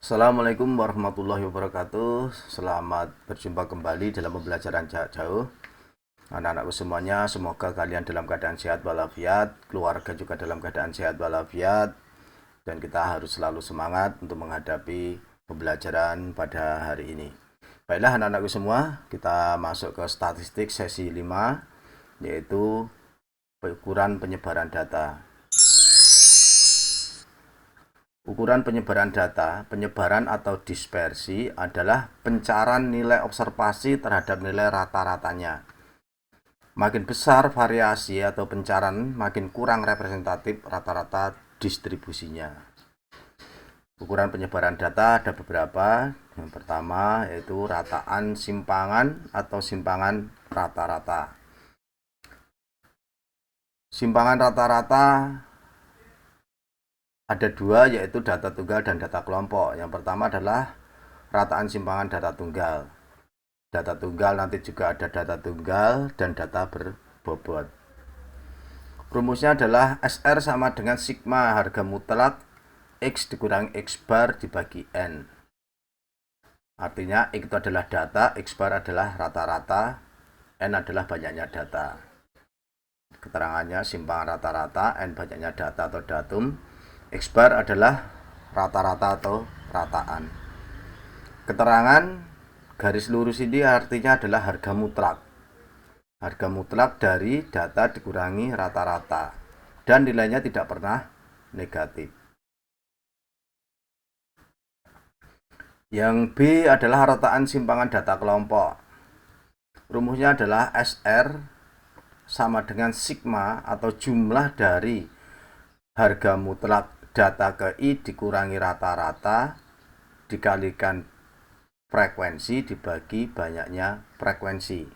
Assalamualaikum warahmatullahi wabarakatuh. Selamat berjumpa kembali dalam pembelajaran jarak jauh. Anak-anakku semuanya, semoga kalian dalam keadaan sehat walafiat, keluarga juga dalam keadaan sehat walafiat, dan kita harus selalu semangat untuk menghadapi pembelajaran pada hari ini. Baiklah anak-anakku semua, kita masuk ke statistik sesi 5, yaitu ukuran penyebaran data. Ukuran penyebaran data, penyebaran atau dispersi adalah pencarian nilai observasi terhadap nilai rata-ratanya. Makin besar variasi atau pencarian, makin kurang representatif rata-rata distribusinya. Ukuran penyebaran data ada beberapa. Yang pertama yaitu rataan simpangan atau simpangan rata-rata. Simpangan rata-rata ada dua, yaitu data tunggal dan data kelompok. Yang pertama adalah rataan simpangan data tunggal. Data tunggal nanti juga ada data tunggal dan data berbobot. Rumusnya adalah SR sama dengan sigma harga mutlak X dikurangi X bar dibagi N. Artinya X itu adalah data, X bar adalah rata-rata, N adalah banyaknya data. Keterangannya simpangan rata-rata, N banyaknya data atau datum, X bar adalah rata-rata atau rataan. Keterangan garis lurus ini artinya adalah harga mutlak. Harga mutlak dari data dikurangi rata-rata. Dan nilainya tidak pernah negatif. Yang B adalah rataan simpangan data kelompok. Rumusnya adalah SR sama dengan sigma atau jumlah dari harga mutlak data ke I dikurangi rata-rata dikalikan frekuensi dibagi banyaknya frekuensi.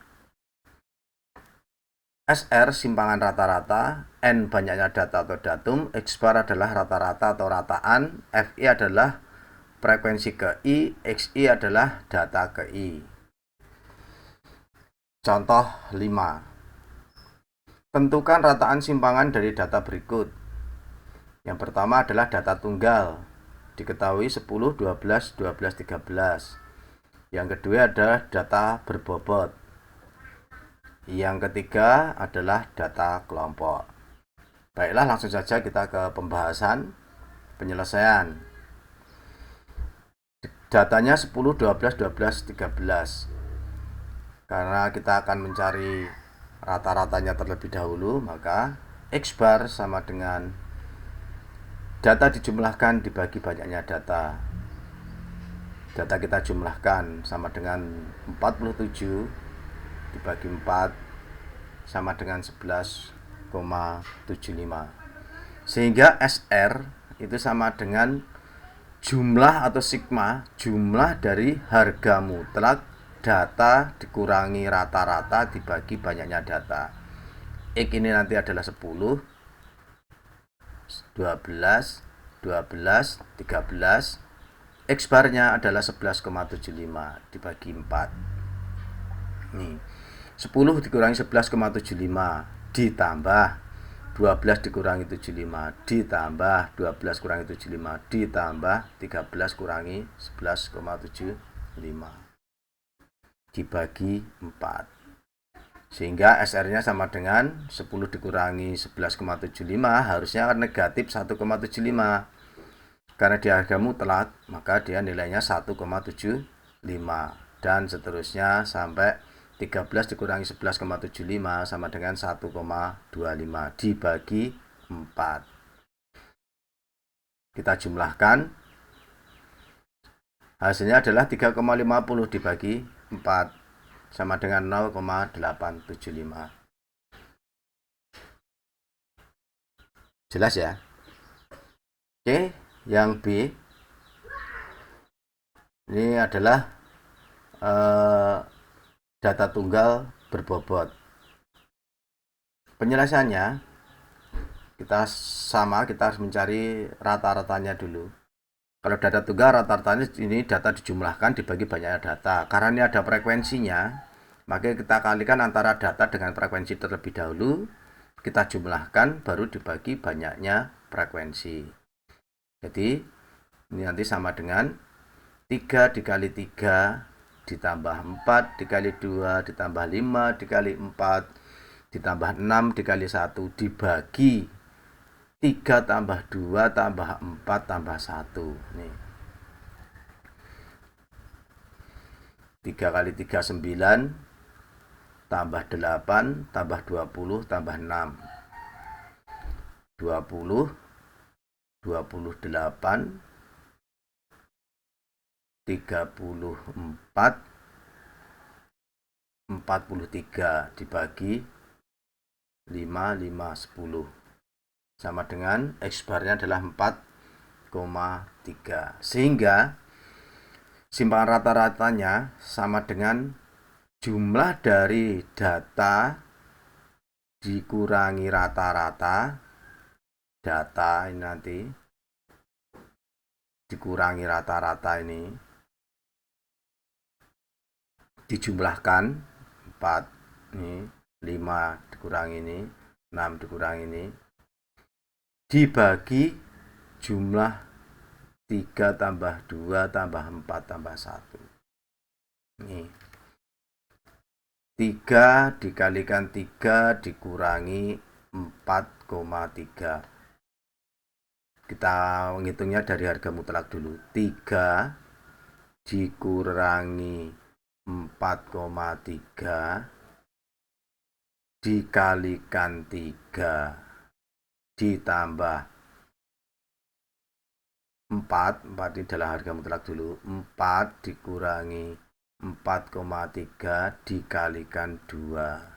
SR simpangan rata-rata, N banyaknya data atau datum, X bar adalah rata-rata atau rataan, FI adalah frekuensi ke I, XI adalah data ke I. Contoh 5. Tentukan rataan simpangan dari data berikut. Yang pertama adalah data tunggal. Diketahui 10, 12, 12, 13. Yang kedua adalah data berbobot. Yang ketiga adalah data kelompok. Baiklah, langsung saja kita ke pembahasan penyelesaian. Datanya 10, 12, 12, 13. Karena kita akan mencari rata-ratanya terlebih dahulu, maka X bar sama dengan data dijumlahkan dibagi banyaknya data. Data kita jumlahkan sama dengan 47 dibagi 4 sama dengan 11,75. Sehingga SR itu sama dengan jumlah atau sigma, jumlah dari harga mutlak data dikurangi rata-rata dibagi banyaknya data. X ini nanti adalah 10, 12, 12, 13. X barnya adalah 11,75 dibagi 4. Nih, 10 dikurangi 11,75 ditambah 12 dikurangi 75 ditambah 12 kurangi 75 ditambah 13 kurangi 11,75 dibagi 4. Sehingga SR-nya sama dengan 10 dikurangi 11,75 harusnya negatif 1,75. Karena dia harga mutlak, maka dia nilainya 1,75 dan seterusnya sampai 13 dikurangi 11,75 sama dengan 1,25 dibagi 4. Kita jumlahkan. Hasilnya adalah 3,50 dibagi 4 sama dengan 0,875. Jelas ya? Oke, yang B ini adalah data tunggal berbobot. Penjelasannya kita harus mencari rata-ratanya dulu. Kalau data tunggal rata-ratanya ini data dijumlahkan dibagi banyaknya data. Karena ini ada frekuensinya, maka kita kalikan antara data dengan frekuensi terlebih dahulu, kita jumlahkan baru dibagi banyaknya frekuensi. Jadi ini nanti sama dengan 3 dikali 3 ditambah 4 dikali 2 ditambah 5 dikali 4 ditambah 6 dikali 1 dibagi 3 tambah 2 tambah 4 tambah 1. Nih. 3 kali 3 9 tambah 8 tambah 20 tambah 6. 20 28 34 43 dibagi 5 10 sama dengan X barnya adalah 4,3, sehingga simpangan rata-ratanya sama dengan jumlah dari data dikurangi rata-rata data ini nanti dikurangi rata-rata ini dijumlahkan 4 ini 5 dikurangi ini 6 dikurangi ini dibagi jumlah 3 tambah 2 tambah 4 tambah 1. Ini 3 dikalikan 3 dikurangi 4,3. Kita menghitungnya dari harga mutlak dulu. 3 dikurangi 4,3 dikalikan 3 ditambah 4 ini adalah harga mutlak dulu. 4 dikurangi 4,3 dikalikan 2.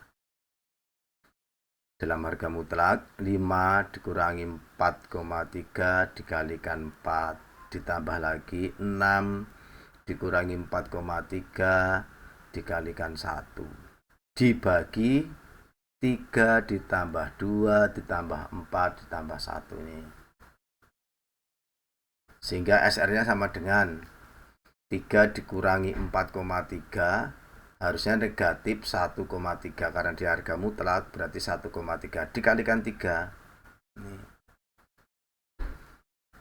Dalam harga mutlak 5 dikurangi 4,3 dikalikan 4 ditambah lagi 6 dikurangi 4,3 dikalikan 1 dibagi 3 ditambah 2 ditambah 4 ditambah 1 ini. Sehingga SR-nya sama dengan 3 dikurangi 4,3 harusnya negatif 1,3 karena di harga mutlak berarti 1,3 dikalikan 3 ini.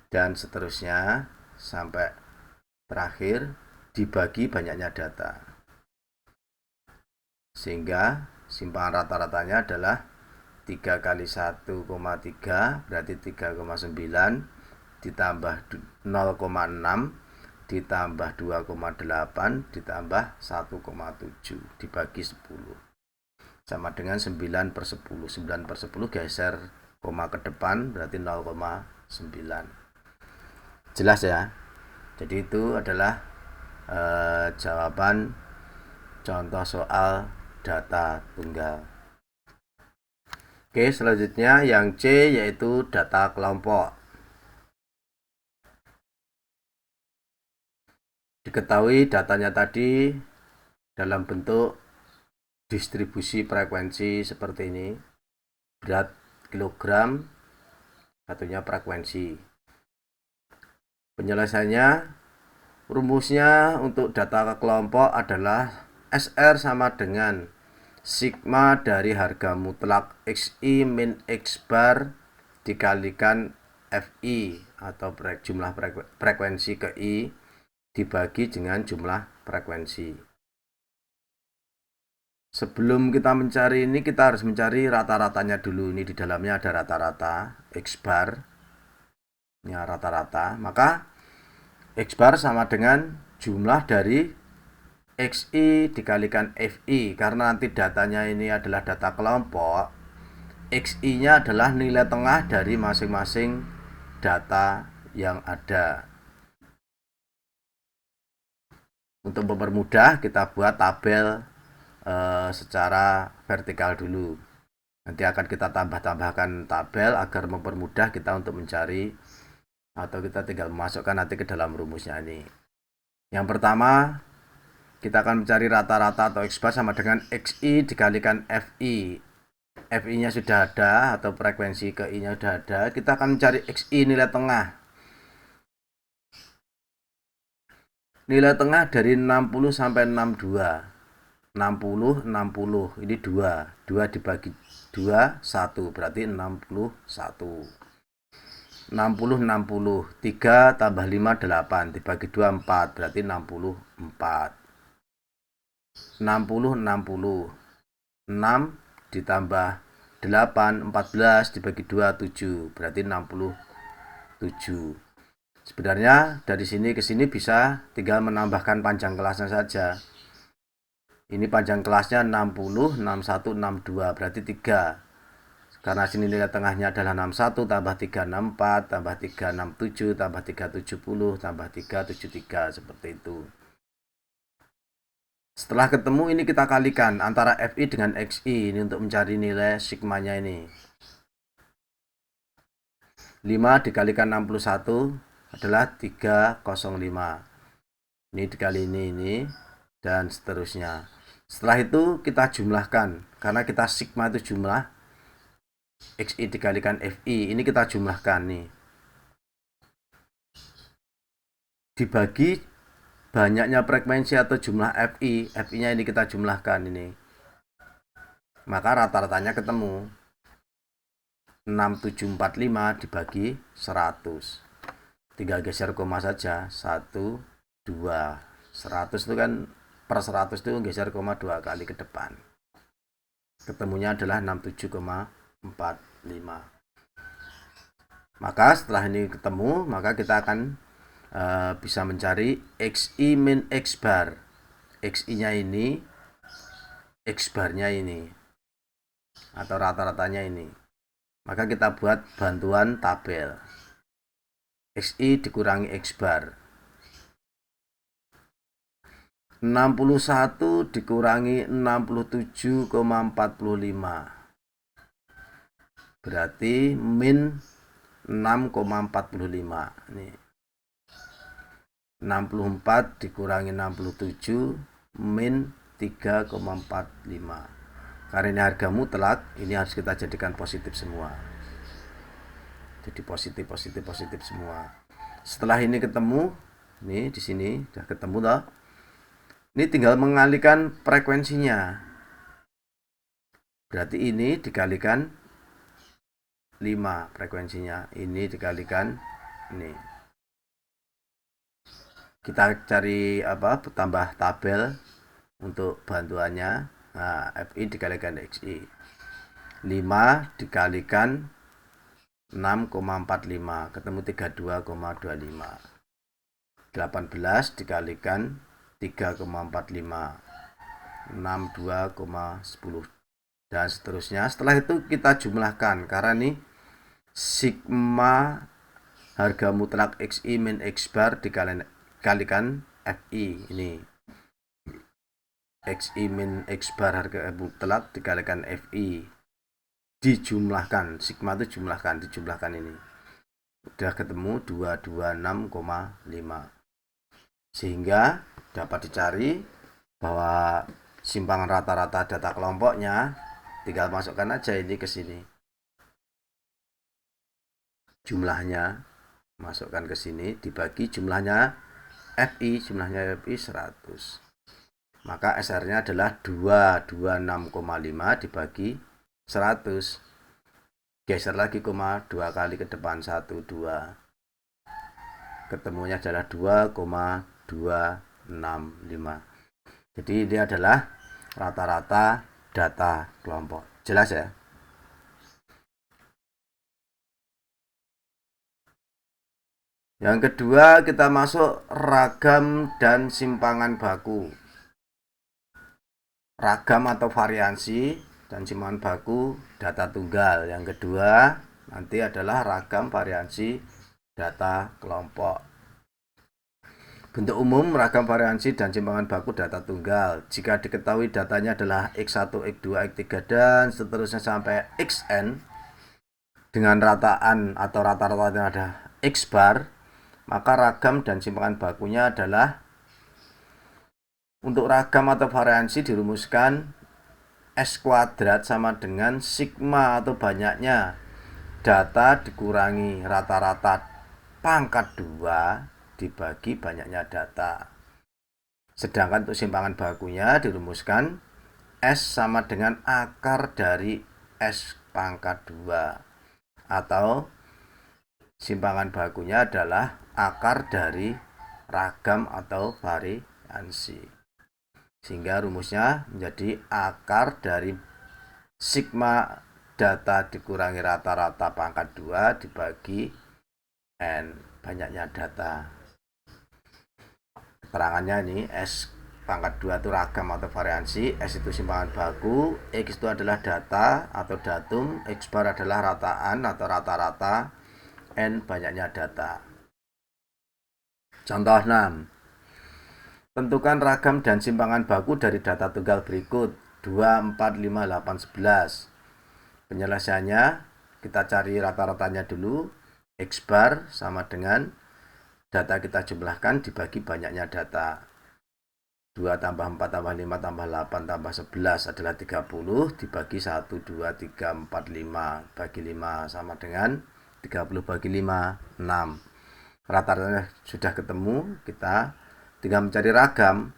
Dan seterusnya sampai terakhir dibagi banyaknya data, sehingga simpangan rata-ratanya adalah 3 kali 1,3 berarti 3,9 ditambah 0,6 ditambah 2,8 ditambah 1,7 dibagi 10 sama dengan 9 per 10. 9 per 10 geser koma ke depan berarti 0,9. Jelas ya? Jadi itu adalah jawaban contoh soal data tunggal. Oke, selanjutnya yang C yaitu data kelompok. Diketahui datanya tadi dalam bentuk distribusi frekuensi seperti ini. Berat kilogram, satunya frekuensi. Penyelesaiannya, rumusnya untuk data kelompok adalah SR sama dengan sigma dari harga mutlak XI min X bar dikalikan FI atau jumlah frekuensi ke I dibagi dengan jumlah frekuensi. Sebelum kita mencari ini, kita harus mencari rata-ratanya dulu. Ini di dalamnya ada rata-rata X bar. Ini rata-rata. Maka X bar sama dengan jumlah dari XI dikalikan FI. Karena nanti datanya ini adalah data kelompok, XI-nya adalah nilai tengah dari masing-masing data yang ada. Untuk mempermudah, kita buat tabel secara vertikal dulu. Nanti akan kita tambah-tambahkan tabel agar mempermudah kita untuk mencari, atau kita tinggal memasukkan nanti ke dalam rumusnya ini. Yang pertama, kita akan mencari rata-rata atau X bar sama dengan XI dikalikan FI. FI-nya sudah ada atau frekuensi ke I-nya sudah ada. Kita akan mencari XI nilai tengah. Nilai tengah dari 60 sampai 62. 60, 60. Ini 2. 2 dibagi 2, 1. Berarti 61. 60, 60. 3 tambah 5, 8. Dibagi 2, 4. Berarti 64. 60, 60. 6 ditambah 8, 14. Dibagi 2, 7. Berarti 67. Sebenarnya dari sini ke sini bisa tinggal menambahkan panjang kelasnya saja. Ini panjang kelasnya 60, 61, 62. Berarti 3. Karena sini nilai tengahnya adalah 61 tambah 3, 64, tambah 3, 67, tambah 3, 70, tambah 3, 73, seperti itu. Setelah ketemu ini kita kalikan antara FI dengan XI ini untuk mencari nilai sigmanya ini. 5 dikalikan 61 adalah 305. Ini dikali ini dan seterusnya. Setelah itu kita jumlahkan karena kita sigma itu jumlah. XI dikalikan FI ini kita jumlahkan nih, dibagi banyaknya frekuensi atau jumlah FI nya ini kita jumlahkan ini, maka rata-ratanya ketemu 6745 dibagi 100. Tinggal geser koma saja, 1, 2. 100 itu kan per 100 itu geser koma 2 kali ke depan, ketemunya adalah 67,45. Maka setelah ini ketemu, maka kita akan bisa mencari XI min X bar. XI nya ini, X bar nya ini, atau rata-ratanya ini. Maka kita buat bantuan tabel. XI dikurangi X bar. 61 dikurangi 67,45. Berarti min 6,45. Ini 64 dikurangi 67 min 3,45. Karena ini harga mutlak, ini harus kita jadikan positif semua. Jadi positif semua. Setelah ini ketemu, ini di sini sudah ketemu toh. Ini tinggal mengalihkan frekuensinya. Berarti ini dikalikan 5 frekuensinya, ini dikalikan ini. Kita cari tambah tabel untuk bantuannya. Nah, FI dikalikan XI. 5 dikalikan 6,45 ketemu 32,25. 18 dikalikan 3,45 62,10 dan seterusnya. Setelah itu kita jumlahkan karena ini sigma harga mutlak XI min X bar dikalikan FI ini. XI min X bar harga mutlak dikalikan FI dijumlahkan, sigma itu dijumlahkan ini. Udah ketemu 226,5. Sehingga dapat dicari bahwa simpangan rata-rata data kelompoknya tinggal masukkan aja ini ke sini. Jumlahnya masukkan ke sini dibagi jumlahnya FI 100. Maka SR-nya adalah 226,5 dibagi 100. Geser lagi koma 2 kali ke depan 1, 2. Ketemunya adalah 2,265. Jadi ini adalah rata-rata data kelompok. Jelas ya? Yang kedua kita masuk ragam dan simpangan baku. Ragam atau variansi dan simpangan baku data tunggal. Yang kedua nanti adalah ragam variansi data kelompok. Bentuk umum ragam variansi dan simpangan baku data tunggal. Jika diketahui datanya adalah X1, X2, X3 dan seterusnya sampai Xn dengan rataan atau rata-ratanya ada X bar, maka ragam dan simpangan bakunya adalah, untuk ragam atau variansi dirumuskan S kuadrat sama dengan sigma atau banyaknya data dikurangi rata-rata pangkat 2 dibagi banyaknya data. Sedangkan untuk simpangan bakunya dirumuskan S sama dengan akar dari S pangkat 2 atau simpangan bakunya adalah akar dari ragam atau variansi. Sehingga rumusnya menjadi akar dari sigma data dikurangi rata-rata pangkat 2 dibagi N, banyaknya data. Keterangannya ini S pangkat 2 itu ragam atau variansi, S itu simpangan baku, X itu adalah data atau datum, X bar adalah rataan atau rata-rata, N banyaknya data. Contoh 6. Tentukan ragam dan simpangan baku dari data tunggal berikut 2, 4, 5, 8, 11. Penyelesaiannya kita cari rata-ratanya dulu. X bar sama dengan data kita jumlahkan dibagi banyaknya data. 2 tambah 4 tambah 5 tambah 8 tambah 11 adalah 30 dibagi 1, 2, 3, 4, 5 bagi 5 sama dengan 30 bagi 5, 6. Rata-ratanya sudah ketemu, kita tinggal mencari ragam.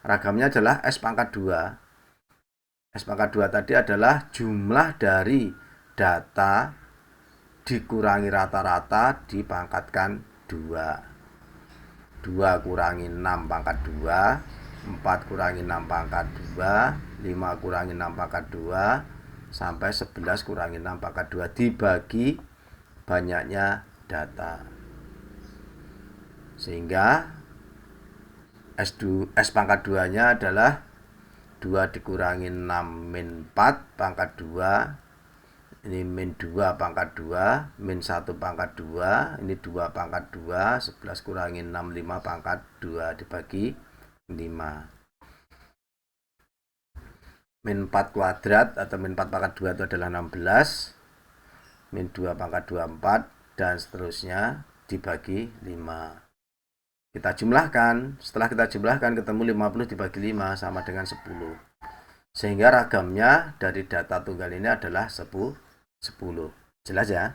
Ragamnya adalah S pangkat 2. S pangkat 2 tadi adalah jumlah dari data dikurangi rata-rata dipangkatkan 2. 2 kurangi 6 pangkat 2, 4 kurangi 6 pangkat 2, 5 kurangi 6 pangkat 2, sampai 11 kurangi 6 pangkat 2 dibagi banyaknya data. Sehingga S pangkat 2-nya adalah 2 dikurangi 6 min 4 pangkat 2, ini min 2 pangkat 2, min 1 pangkat 2, ini 2 pangkat 2, 11 kurangi 6, 5 pangkat 2 dibagi 5. Min 4 kuadrat atau min 4 pangkat 2 itu adalah 16, min 2 pangkat 2, 4, dan seterusnya dibagi 5. Kita jumlahkan, setelah kita jumlahkan ketemu 50 dibagi 5 sama dengan 10. Sehingga ragamnya dari data tunggal ini adalah 10. Jelas ya?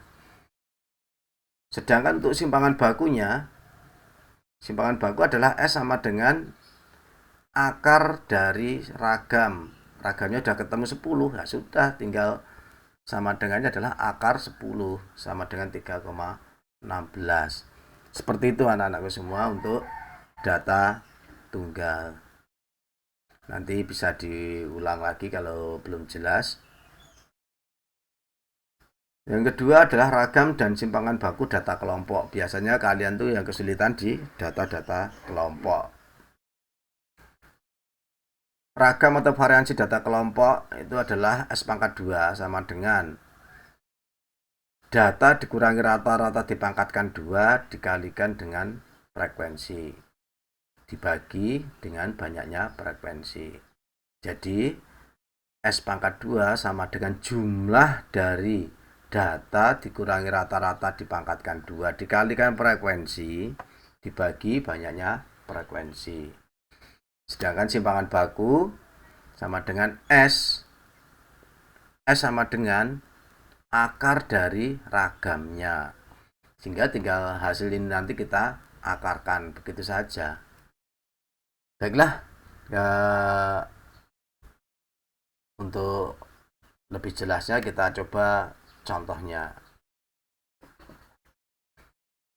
Sedangkan untuk simpangan bakunya, simpangan baku adalah S sama dengan akar dari ragam. Ragamnya sudah ketemu 10, nah sudah tinggal sama dengannya adalah akar 10 sama dengan 3,16. Seperti itu anak-anakku semua untuk data tunggal. Nanti bisa diulang lagi kalau belum jelas. Yang kedua adalah ragam dan simpangan baku data kelompok. Biasanya kalian tuh yang kesulitan di data-data kelompok. Ragam atau variansi data kelompok itu adalah S pangkat 2 sama dengan data dikurangi rata-rata dipangkatkan 2 dikalikan dengan frekuensi dibagi dengan banyaknya frekuensi. Jadi S pangkat 2 sama dengan jumlah dari data dikurangi rata-rata dipangkatkan 2 dikalikan frekuensi dibagi banyaknya frekuensi. Sedangkan simpangan baku sama dengan S sama dengan akar dari ragamnya. Sehingga tinggal hasil ini nanti kita akarkan, begitu saja. Baiklah, ya, untuk lebih jelasnya kita coba contohnya.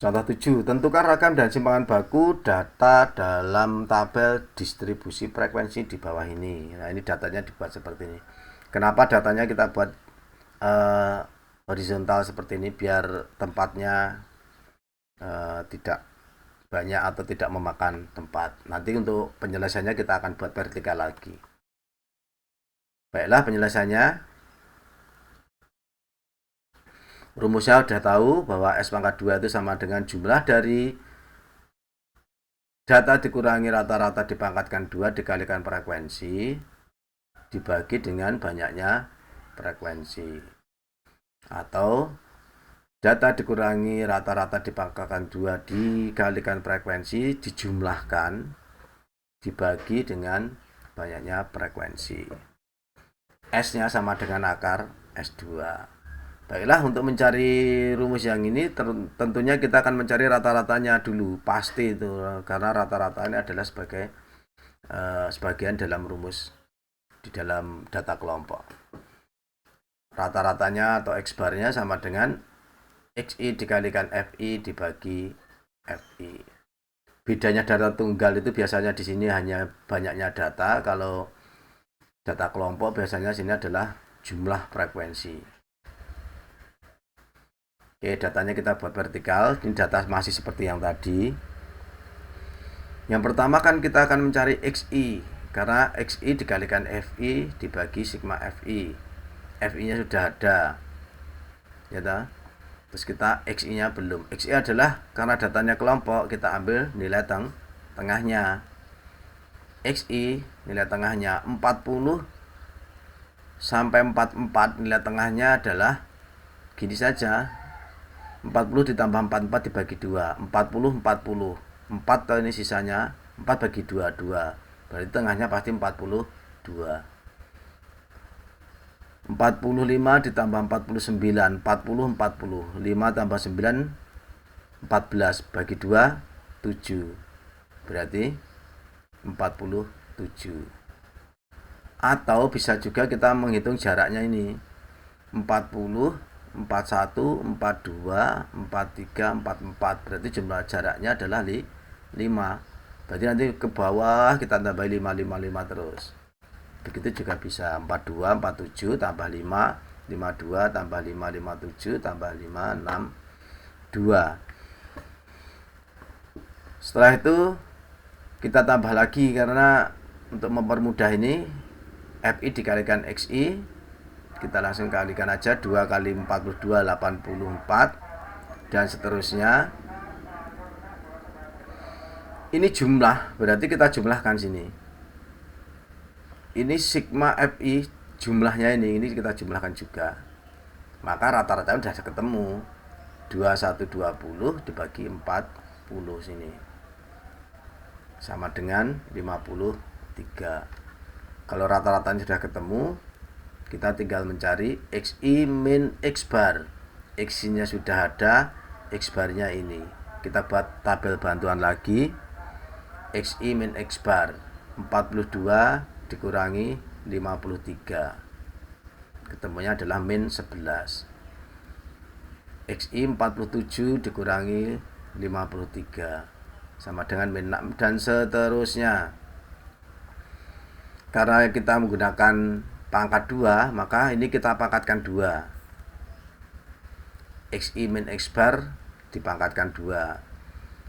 Contoh 7, tentukan ragam dan simpangan baku data dalam tabel distribusi frekuensi di bawah ini. Nah, ini datanya dibuat seperti ini. Kenapa datanya kita buat horizontal seperti ini? Biar tempatnya tidak banyak atau tidak memakan tempat. Nanti untuk penyelesaiannya kita akan buat vertikal lagi. Baiklah, penyelesaiannya. Rumusnya udah tahu bahwa S pangkat 2 itu sama dengan jumlah dari data dikurangi rata-rata dipangkatkan 2 dikalikan frekuensi dibagi dengan banyaknya frekuensi. Atau data dikurangi rata-rata dipangkatkan 2 dikalikan frekuensi dijumlahkan dibagi dengan banyaknya frekuensi. S-nya sama dengan akar S2. Baiklah, untuk mencari rumus yang ini tentunya kita akan mencari rata-ratanya dulu, pasti itu, karena rata-rata ini adalah sebagai sebagian dalam rumus di dalam data kelompok. Rata-ratanya atau X barnya sama dengan XI dikalikan FI dibagi FI. Bedanya data tunggal itu biasanya di sini hanya banyaknya data, kalau data kelompok biasanya sini adalah jumlah frekuensi. Oke, datanya kita buat vertikal. Ini data masih seperti yang tadi. Yang pertama kan kita akan mencari XI, karena XI dikalikan FI dibagi sigma FI. FI-nya sudah ada, ya ta? Terus kita XI-nya belum. XI adalah karena datanya kelompok, kita ambil nilai tengahnya. XI nilai tengahnya 40 sampai 44, nilai tengahnya adalah gini saja. 40 ditambah 44 dibagi 2, 40 40. 4 ini sisanya 4 bagi 2 2. Berarti tengahnya pasti 42. 45 ditambah 49, 40 40. 5 tambah 9 14 bagi 2 7. Berarti 47. Atau bisa juga kita menghitung jaraknya ini. 40 41 42 43 44. Berarti jumlah jaraknya adalah 5. Berarti nanti ke bawah kita tambah 5 5 5 terus. Begitu juga bisa 42 47 tambah 5 52 tambah 5 57 tambah 5 6 2. Setelah itu kita tambah lagi, karena untuk mempermudah ini FI dikalikan XI, kita langsung kalikan aja. 2 kali 42 84 dan seterusnya. Ini jumlah, berarti kita jumlahkan sini. Ini sigma FI jumlahnya ini kita jumlahkan juga. Maka rata-rata sudah ketemu. 2120 dibagi 40 sini sama dengan 53. Kalau rata-ratanya sudah ketemu, kita tinggal mencari XI min X bar. XI nya sudah ada, X bar-nya ini. Kita buat tabel bantuan lagi. XI min X bar 42 dikurangi 53. Ketemunya adalah min 11. XI 47 dikurangi 53 sama dengan min 6 dan seterusnya. Karena kita menggunakan pangkat 2, maka ini kita pangkatkan 2. XI min X bar dipangkatkan 2.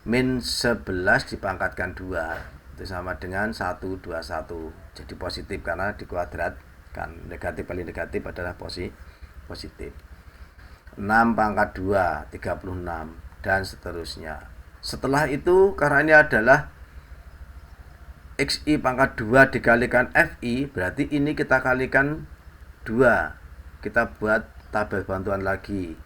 Min 11 dipangkatkan 2. Itu sama dengan 121. Jadi positif karena dikuadratkan. Negatif kali negatif adalah positif. 6 pangkat 2 36 dan seterusnya. Setelah itu, karena ini adalah XI pangkat 2 dikalikan FI, berarti ini kita kalikan 2. Kita buat tabel bantuan lagi.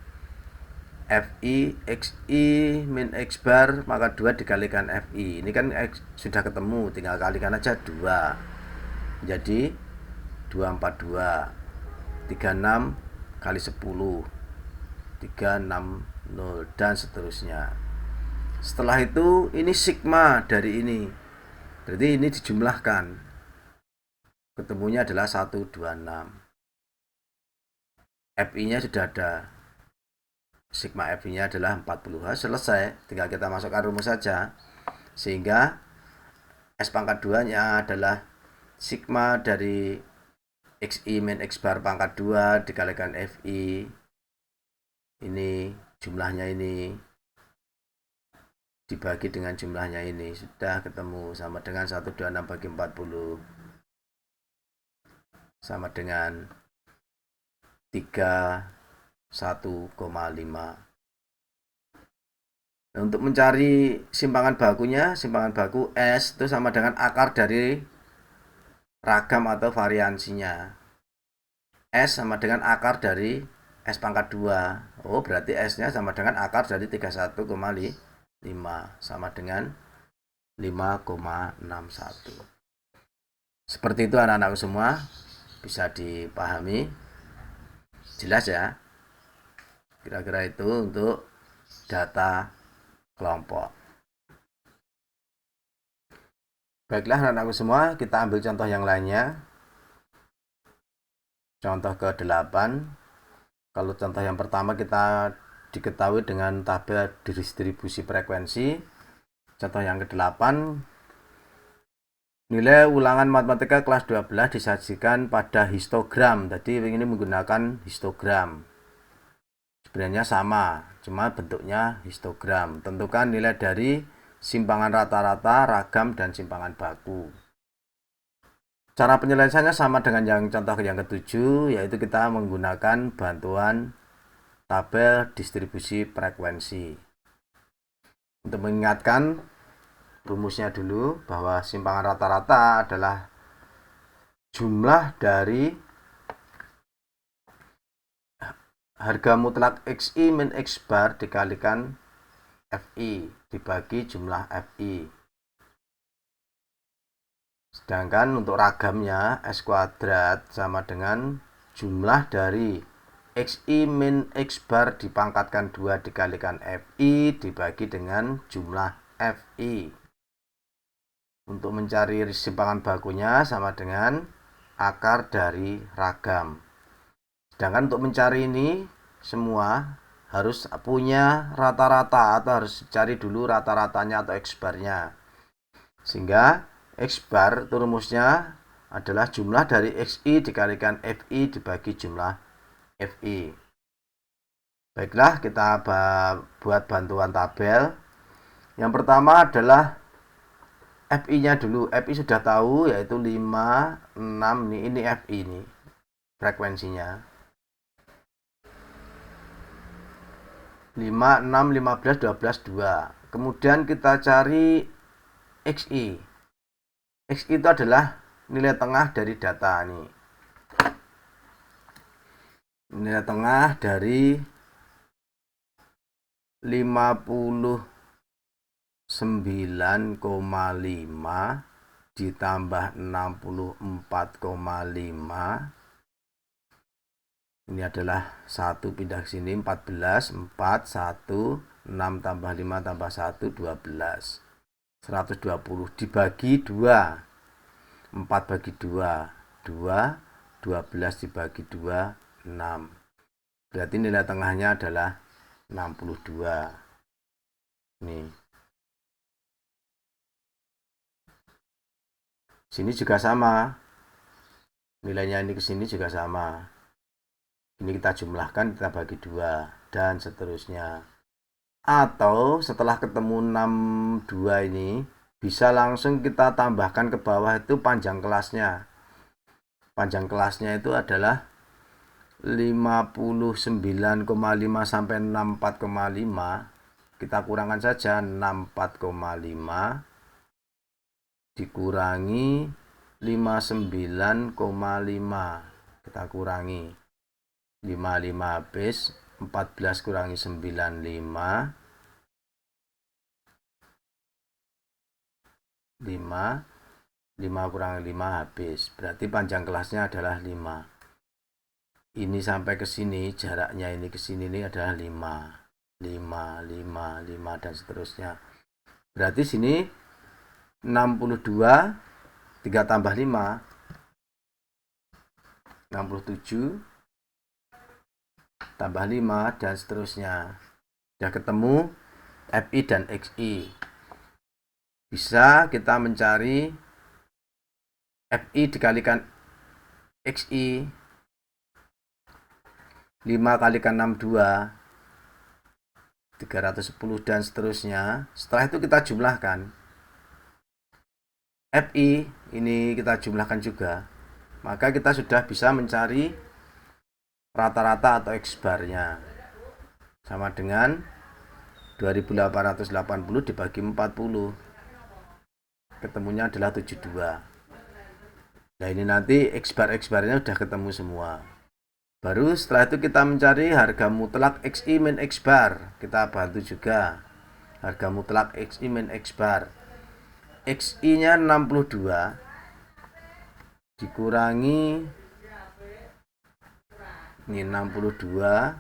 FI XI min X bar pangkat 2 dikalikan FI. Ini kan X sudah ketemu, tinggal kalikan aja 2. Jadi 242 36 kali 10 360 dan seterusnya. Setelah itu ini sigma dari ini. Berarti ini dijumlahkan. Ketemunya adalah 126. FI-nya sudah ada. Sigma FI-nya adalah 40. Selesai. Tinggal kita masukkan rumus saja. Sehingga S pangkat 2-nya adalah sigma dari XI min X bar pangkat 2 dikalikan FI. Ini jumlahnya ini dibagi dengan jumlahnya ini, sudah ketemu, sama dengan 126 bagi 40 sama dengan 31,5. Nah, untuk mencari simpangan bakunya, simpangan baku S itu sama dengan akar dari ragam atau variansinya. S sama dengan akar dari S pangkat 2. Oh, berarti S-nya sama dengan akar dari 31,5 sama dengan 5,61. Seperti itu anak-anakku semua, bisa dipahami, jelas ya. Kira-kira itu untuk data kelompok. Baiklah anak-anakku semua, kita ambil contoh yang lainnya. Contoh ke-8. Kalau contoh yang pertama kita diketahui dengan tabel distribusi frekuensi. Contoh yang ke-8, nilai ulangan matematika kelas 12 disajikan pada histogram. Tadi ini menggunakan histogram. Sebenarnya sama, cuma bentuknya histogram. Tentukan nilai dari simpangan rata-rata, ragam, dan simpangan baku. Cara penyelesaiannya sama dengan yang contoh yang ke-7, yaitu kita menggunakan bantuan tabel distribusi frekuensi. Untuk mengingatkan, rumusnya dulu bahwa simpangan rata-rata adalah jumlah dari harga mutlak XI min X bar dikalikan FI dibagi jumlah FI. Sedangkan untuk ragamnya S kuadrat sama dengan jumlah dari XI min X bar dipangkatkan 2 dikalikan FI dibagi dengan jumlah FI. Untuk mencari simpangan bakunya sama dengan akar dari ragam. Sedangkan untuk mencari ini semua harus punya rata-rata atau harus cari dulu rata-ratanya atau X barnya. Sehingga X bar itu rumusnya adalah jumlah dari XI dikalikan FI dibagi jumlah FI. Baiklah, kita buat bantuan tabel. Yang pertama adalah FI-nya dulu. FI sudah tahu, yaitu 5, 6. Ini FI ini frekuensinya. 5, 6, 15, 12, 2. Kemudian kita cari XI. XI itu adalah nilai tengah dari data ini. Nilai tengah dari 59,5 ditambah 64,5. Ini adalah 1 pindah ke sini 14, 4, 1, 6 tambah 5 tambah 1, 12. 120 dibagi 2, 4 bagi 2, 2, 12 dibagi 2, 6. Berarti nilai tengahnya adalah 62. Nih. Sini juga sama. Nilainya ini ke sini juga sama. Ini kita jumlahkan, kita bagi 2 dan seterusnya. Atau setelah ketemu 62 ini bisa langsung kita tambahkan ke bawah itu panjang kelasnya. Panjang kelasnya itu adalah 59,5 sampai 64,5. Kita kurangkan saja 64,5 dikurangi 59,5. Kita kurangi 55 habis, 14 kurangi 95, 5 kurangi 5 habis. Berarti panjang kelasnya adalah 5. Ini sampai ke sini, jaraknya ini ke sini ini adalah 5. 5, 5 dan seterusnya. Berarti sini 62, 3 tambah 5, 67, tambah 5 dan seterusnya. Sudah ketemu FI dan XI. Bisa kita mencari FI dikalikan XI 5 kalikan 62 310 dan seterusnya. Setelah itu kita jumlahkan. FI ini kita jumlahkan juga. Maka kita sudah bisa mencari rata-rata atau X barnya. Sama dengan 2880 dibagi 40. Ketemunya adalah 72. Nah ini nanti X barnya sudah ketemu semua. Baru setelah itu kita mencari harga mutlak XI min X bar. Kita bantu juga. Harga mutlak XI min X bar. XI-nya 62 dikurangi ini 62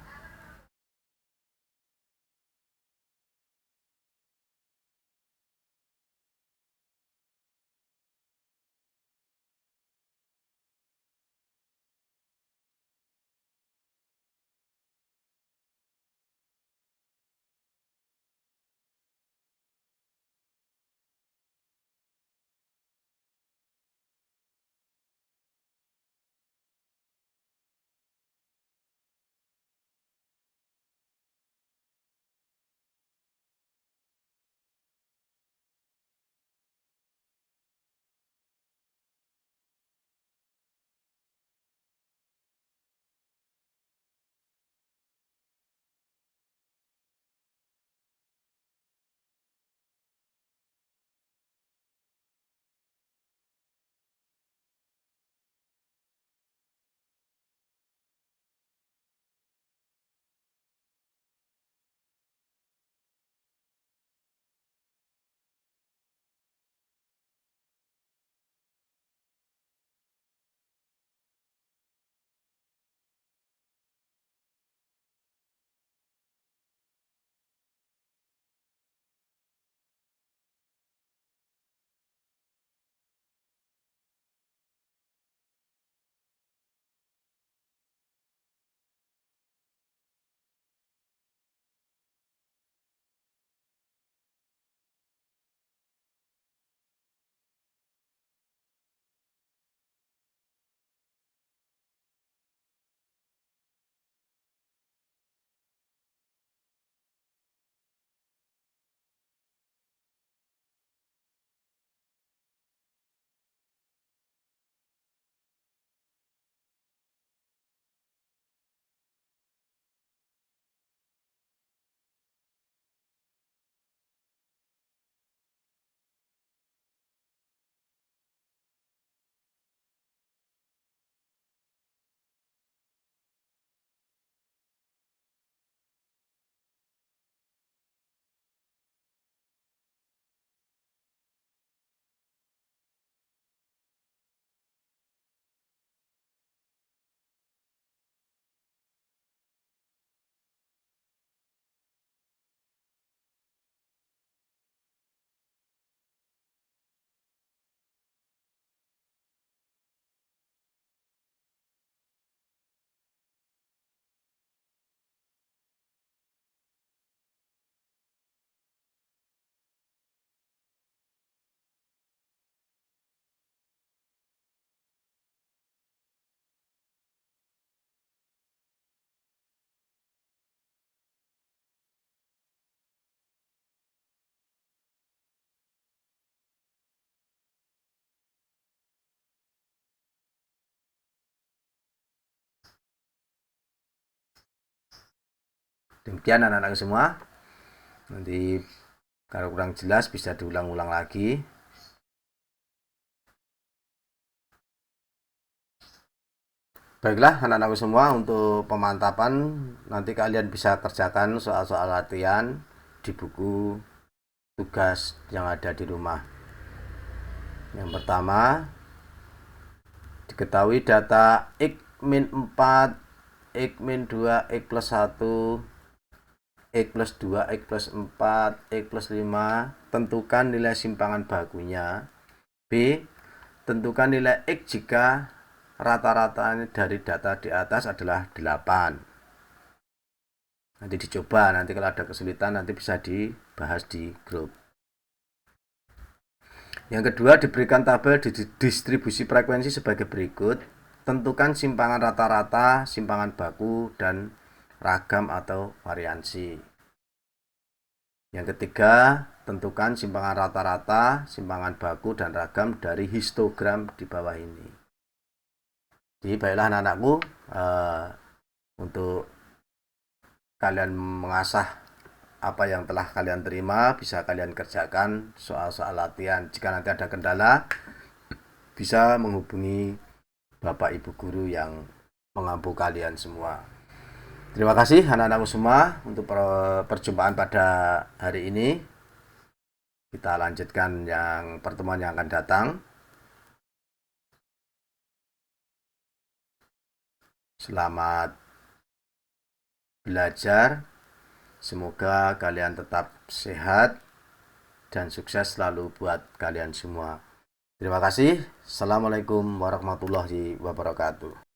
Demikian anak-anak semua. Nanti kalau kurang jelas bisa diulang-ulang lagi. Baiklah anak-anakku semua, untuk pemantapan nanti kalian bisa kerjakan soal-soal latihan di buku tugas yang ada di rumah. Yang pertama, diketahui data X min 4, X min 2, X plus 1, X plus 2, X plus 4, X plus 5. Tentukan nilai simpangan bakunya. B. Tentukan nilai X jika rata-ratanya dari data di atas adalah 8. Nanti dicoba, nanti kalau ada kesulitan nanti bisa dibahas di grup. Yang kedua, diberikan tabel distribusi frekuensi sebagai berikut. Tentukan simpangan rata-rata, simpangan baku, dan ragam atau variansi. Yang ketiga, tentukan simpangan rata-rata, simpangan baku, dan ragam dari histogram di bawah ini. Jadi baiklah anak-anakku, untuk kalian mengasah apa yang telah kalian terima, bisa kalian kerjakan soal-soal latihan. Jika nanti ada kendala, bisa menghubungi Bapak Ibu Guru yang mengampu kalian semua. Terima kasih anak-anakku semua untuk perjumpaan pada hari ini. Kita lanjutkan yang pertemuan yang akan datang. Selamat belajar. Semoga kalian tetap sehat dan sukses selalu buat kalian semua. Terima kasih. Assalamualaikum warahmatullahi wabarakatuh.